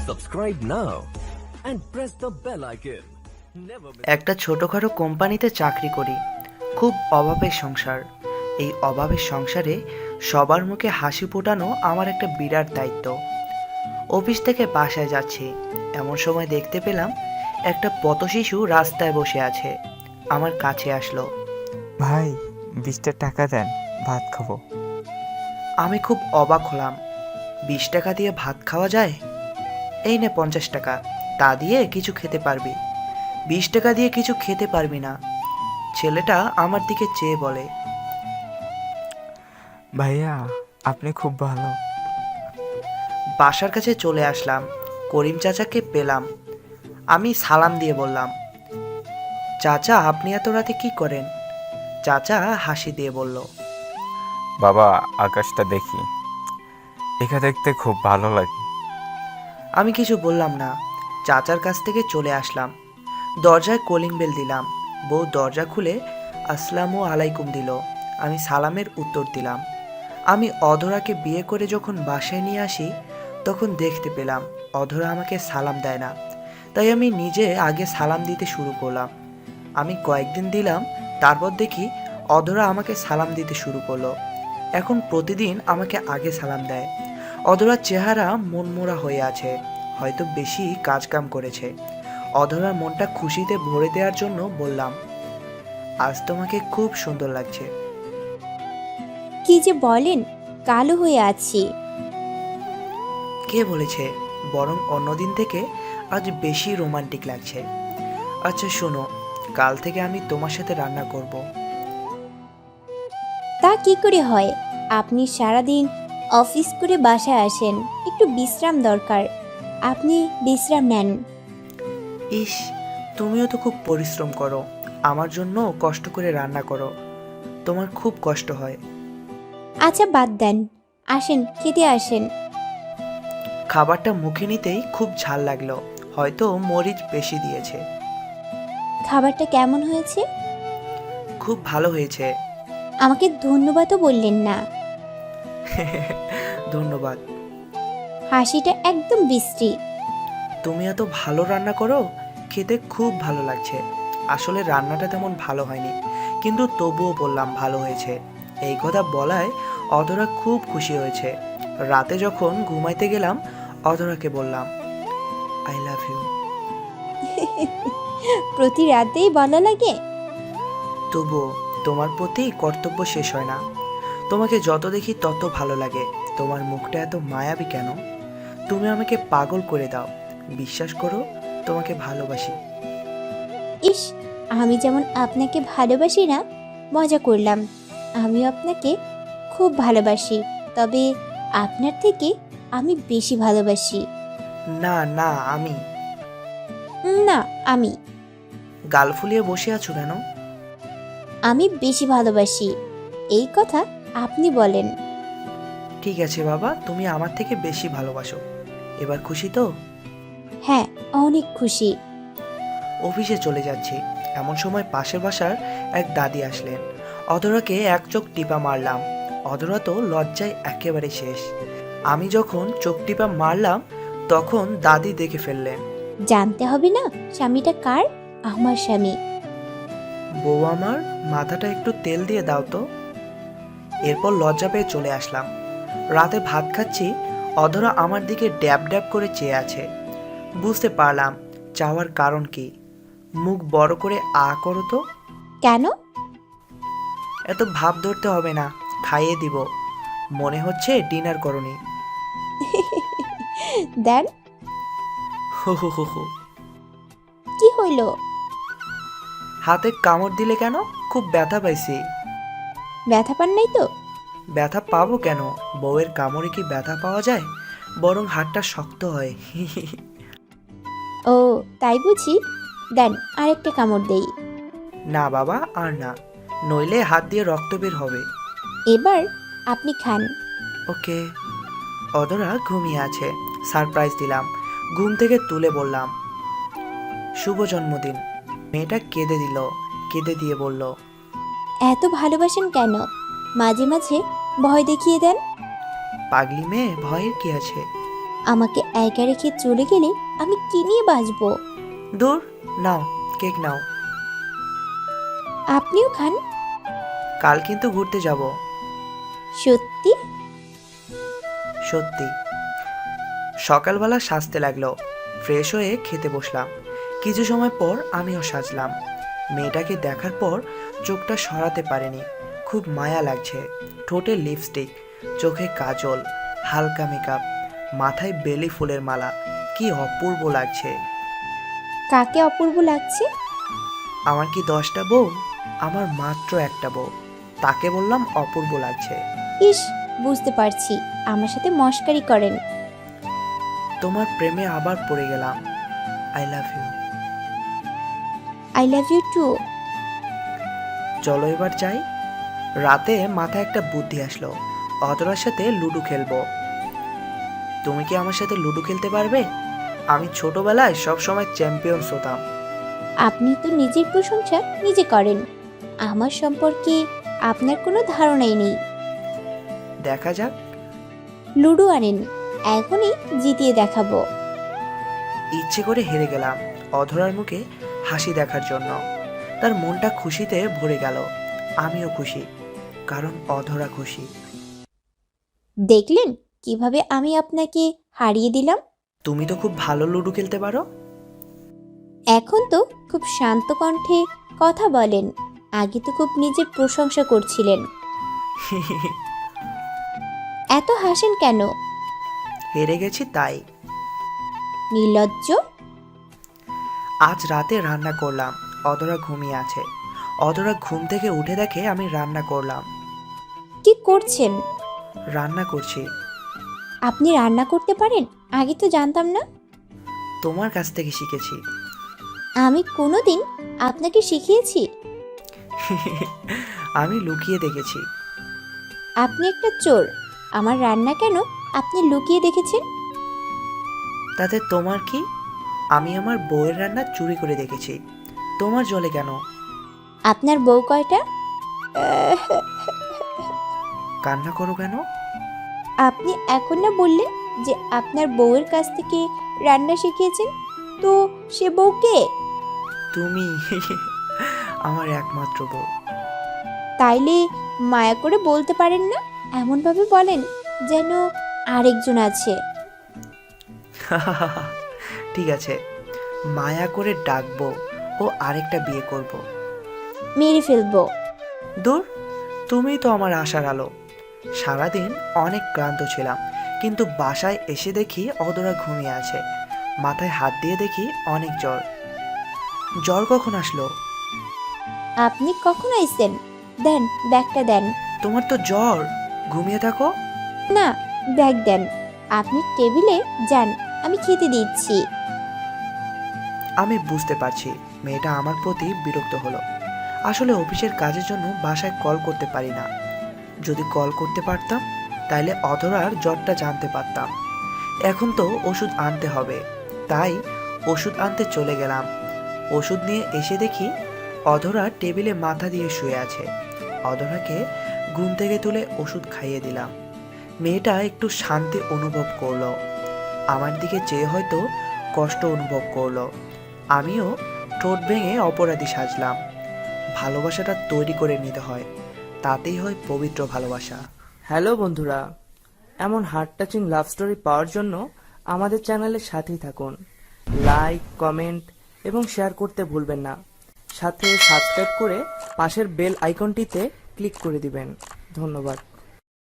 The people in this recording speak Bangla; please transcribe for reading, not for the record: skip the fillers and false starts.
Subscribe now and press the bell icon. Never miss. একটা ছোটখাটো কোম্পানিতে চাকরি করি। খুব অভাবের সংসার। এই অভাবের সংসারে সবার মুখে হাসি ফোটানো আমার একটা বিরাট দায়িত্ব। অফিস থেকে বাসায় যাচ্ছি, এমন সময় দেখতে পেলাম একটা পথশিশু রাস্তায় বসে আছে। আমার কাছে আসলো। ভাই 20টা টাকা দেন, ভাত খাবো। আমি খুব অবাক হলাম। 20 টাকা দিয়ে ভাত খাওয়া যায়? এই নে 50 টাকা, তা দিয়ে কিছু খেতে পারবি। 20 টাকা দিয়ে কিছু খেতে পারবি না। ছেলেটা আমার দিকে চেয়ে বলে। ভাইয়া আপনি খুব ভালো। বাসার কাছে চলে আসলাম, করিম চাচাকে পেলাম। আমি সালাম দিয়ে বললাম, চাচা আপনি এত রাতে কি করেন? চাচা হাসি দিয়ে বলল, বাবা আকাশটা দেখি, একা দেখতে খুব ভালো লাগে। আমি কিছু বললাম না। চাচার কাছ থেকে চলে আসলাম, দরজায় কলিং বেল দিলাম। বউ দরজা খুলে আসসালামু আলাইকুম দিল। আমি সালামের উত্তর দিলাম। আমি অধরাকে বিয়ে করে যখন বাসায় নিয়ে আসি, তখন দেখতে পেলাম অধরা আমাকে সালাম দেয় না। তাই আমি নিজে আগে সালাম দিতে শুরু করলাম। আমি কয়েকদিন দিলাম, তারপর দেখি অধরা আমাকে সালাম দিতে শুরু করলো। এখন প্রতিদিন আমাকে আগে সালাম দেয়। অধরার চেহারা মনমোড়া হয়ে আছে, হয়তো বেশি কাজকাম করেছে। অধরার মনটা খুশিতে ভরে দেওয়ার জন্য বললাম, আজ তোমাকে খুব সুন্দর লাগছে। কি যে বলেন, কালো হয়ে আছি। কে বলেছে? বরং অন্যদিন থেকে আজ বেশি রোমান্টিক লাগছে। আচ্ছা শোনো, কাল থেকে আমি তোমার সাথে রান্না করব। তা কি করে হয়? আপনি সারাদিন অফিস করে বাসায় আসেন, একটু বিশ্রাম দরকার। আপনি বিশ্রাম নেন। ইস, তুমিও তো খুব পরিশ্রম করো, আমার জন্য কষ্ট করে রান্না করো। তোমার খুব কষ্ট হয়। আচ্ছা বাদ দেন, আসেন খেতে আসেন। খাবারটা মুখে নিতেই খুব ঝাল লাগলো, হয়তো মরিচ বেশি দিয়েছে। খাবারটা কেমন হয়েছে? খুব ভালো হয়েছে। আমাকে ধন্যবাদও বললেন না। ধন্যবাদ। হাসিটা একদম বিশ্রী। তুমি এত ভালো রান্না করো, খেতে খুব ভালো লাগছে। আসলে রান্নাটা তেমন ভালো হয়নি, কিন্তু তবুও বললাম ভালো হয়েছে। এই কথা বলায় অধরা খুব খুশি হয়েছে। রাতে যখন ঘুমাইতে গেলাম, অধরাকে বললাম, আই লাভ ইউ। প্রতি রাতেই বলা লাগে? তবুও তোমার প্রতি কর্তব্য শেষ হয় না। তোমাকে যত দেখি তত ভালো লাগে। তোমার মুখটা এত মায়াবী কেন? তুমি আমাকে পাগল করে দাও। বিশ্বাস করো, তোমাকে ভালোবাসি। ইস, আমি যেমন আপনাকে ভালোবাসি না, মজা করলাম। আমিও আপনাকে খুব ভালোবাসি, তবে আপনার থেকে আমি বেশি ভালোবাসি। না না, আমি। না, আমি গাল ফুলিয়ে বসে আছো কেন? আমি বেশি ভালোবাসি, এই কথা আপনি বলেন। ঠিক আছে বাবা, তুমি আমার থেকে বেশি ভালোবাসো। এবার খুশি তো? হ্যাঁ, অনেক খুশি। অফিসে চলে যাচ্ছি, এমন সময় পাশের বাসার এক দাদি আসলেন। অধরাকে এক চোখ টিপা মারলাম। অধরা তো লজ্জায় একেবারে শেষ। আমি যখন চোখ টিপা মারলাম, তখন দাদি দেখে ফেললেন। জানতে হবে না স্বামীটা কার? আমার স্বামী। বউ আমার, মাথাটা একটু তেল দিয়ে দাও তো। এরপর লজ্জা পেয়ে চলে আসলাম। রাতে ভাত খাচ্ছি, অধরা আমার দিকে ড্যাব ড্যাব করে চেয়ে আছে। বুঝতে পারলাম চাওয়ার কারণ কি। মুখ বড় করে আ করো তো। কেন? এত ভাব ধরতে হবে না, খাইয়ে দিব। মনে হচ্ছে ডিনার করনি। দেন। হো হো হো হো। কি হইল? হাতে কামড় দিলে কেন? খুব ব্যথা পাইছি। ব্যথা পান নাই তো? ব্যথা পাবো কেন? বউয়ের কামড়ে কি ব্যথা পাওয়া যায়? বরং হাতটা শক্ত হয়। ও তাই বুঝি। দেন আরেকটা কামড় দেই। না বাবা, আর না, নইলে হাত দিয়ে রক্ত বের হবে। এবার আপনি খান। ওকে। অধরা ঘুমিয়ে আছে, সারপ্রাইজ দিলাম। ঘুম থেকে তুলে বললাম, শুভ জন্মদিন। মেয়েটা কেঁদে দিল, কেঁদে দিয়ে বলল, এত ভালোবাসেন কেন? মাঝে মাঝে ভয় দেখিয়ে দেন। পাগলি মেয়ে, ভয়ের কি আছে? আমাকে একা রেখে চলে গেলে আমি কি নিয়ে বাঁচবো? দূর, নাও কেক নাও। আপনিও খান। কাল কিন্তু ঘুরতে যাব। সত্যি? সত্যি। সকালবেলা সাজতে লাগলো, ফ্রেশ হয়ে খেতে বসলাম। কিছু সময় পর আমিও সাজলাম। মেয়েটাকে দেখার পর চোখটা সরাতে পারিনি। খুব মায়া লাগছে। ঠোঁটে লিপস্টিক, চোখে কাজল, হালকা মেকআপ, মাথায় বেলি ফুলের মালা। কি অপূর্ব লাগছে। কাকে অপূর্ব লাগছে? আমার কি 10টা বউ? আমার মাত্র একটা বউ, তাকে বললাম অপূর্ব লাগছে। ইস, বুঝতে পারছি আমার সাথে মশকারি করেন। তোমার প্রেমে আবার পড়ে গেলাম। I love you. I love you too. চলো এবার যাই। রাতে মাথায় একটা বুদ্ধি আসলো, অতরার সাথে লুডো খেলবো। তুমি কি আমার সাথে লুডো খেলতে পারবে? আমি ছোটবেলায় সবসময় চ্যাম্পিয়ন হতাম। আপনি তো নিজের প্রশংসা নিজে করেন, আমার সম্পর্কে আপনার কোনো ধারণাই নেই। দেখা যাক। লুডো আনেন, এখনই জিতিয়ে দেখাবো। ইচ্ছে করে হেরে গেলাম অধরার মুখে হাসি দেখার জন্য। তার মনটা খুশিতে ভরে গেল। আমিও খুশি, কারণ অধরা খুশি। দেখলেন কিভাবে আমি আপনাকে হারিয়ে দিলাম? তুমি তো খুব ভালো লুডো খেলতে পারো। এখন তো খুব শান্ত কণ্ঠে কথা বলেন, আগে তো খুব নিজের প্রশংসা করছিলেন। এত হাসেন কেন? হেরে গেছি তাই। নির্লজ্জ। আজ রাতে রান্না করলাম, অধরা ঘুমিয়ে আছে। অধরা ঘুম থেকে উঠে দেখে আমি রান্না করলাম। কি করছেন? রান্না করছি। আপনি রান্না করতে পারেন? আগে তো জানতাম না। তোমার কাছ থেকে শিখেছি। আমি কোনোদিন আপনাকে শিখিয়েছি? আমি লুকিয়ে দেখেছি। আপনি একটা চোর। আমার রান্না কেন আপনি লুকিয়ে দেখেছেন? তাতে তোমার কি? আমি আমার বউয়ের রান্না চুরি করে দেখেছি। তোমার জলে কেন? আপনার বউ কয়টা? কান্না করো কেন? আপনি এখন না বললেন যে আপনার বউয়ের কাছ থেকে রান্না শিখিয়েছেন, তো সে বউ কে? তুমি। আমার একমাত্র বউ। তাইলে মায়া করে বলতে পারেন না? এমনভাবে বলেন যেন আরেকজন আছে। ঠিক আছে, মায়া করে ডাকবো ও আরেকটা বিয়ে করব। মেরে ফেলবো। দূর, তুমি তো আমার আশার আলো। সারাদিন অনেক ক্লান্ত ছিলাম, কিন্তু বাসায় এসে দেখি অধরা ঘুমিয়ে আছে। মাথায় হাত দিয়ে দেখি অনেক জ্বর। জ্বর কখন আসলো? আপনি কখন আইছেন? দেন ব্যাগটা দেন। তোমার তো জ্বর, ঘুমিয়ে থাকো। না, ব্যাগ দেন। আপনি টেবিলে যান, আমি খেতে দিচ্ছি। আমি বুঝতে পারছি মেয়েটা আমার প্রতি বিরক্ত হলো। আসলে অফিসের কাজের জন্য বাসায় কল করতে পারি না। যদি কল করতে পারতাম তাহলে অধরার জ্বরটা জানতে পারতাম। এখন তো ওষুধ আনতে হবে, তাই ওষুধ আনতে চলে গেলাম। ওষুধ নিয়ে এসে দেখি অধরা টেবিলে মাথা দিয়ে শুয়ে আছে। অধরাকে ঘুম থেকে তুলে ওষুধ খাইয়ে দিলাম। মেয়েটা একটু শান্তি অনুভব করলো। আমার দিকে চেয়ে হয়তো কষ্ট অনুভব করলো। আমিও ঠোঁট ভেঙে অপরাধী সাজলাম। ভালোবাসাটা তৈরি করে নিতে হয়, তাতেই হয় পবিত্র ভালোবাসা। হ্যালো বন্ধুরা, এমন হার্ট টাচিং লাভ স্টোরি পাওয়ার জন্য আমাদের চ্যানেলের সাথেই থাকুন। লাইক, কমেন্ট এবং শেয়ার করতে ভুলবেন না। সাথে সাবস্ক্রাইব করে পাশের বেল আইকনটিতে ক্লিক করে দিবেন। ধন্যবাদ।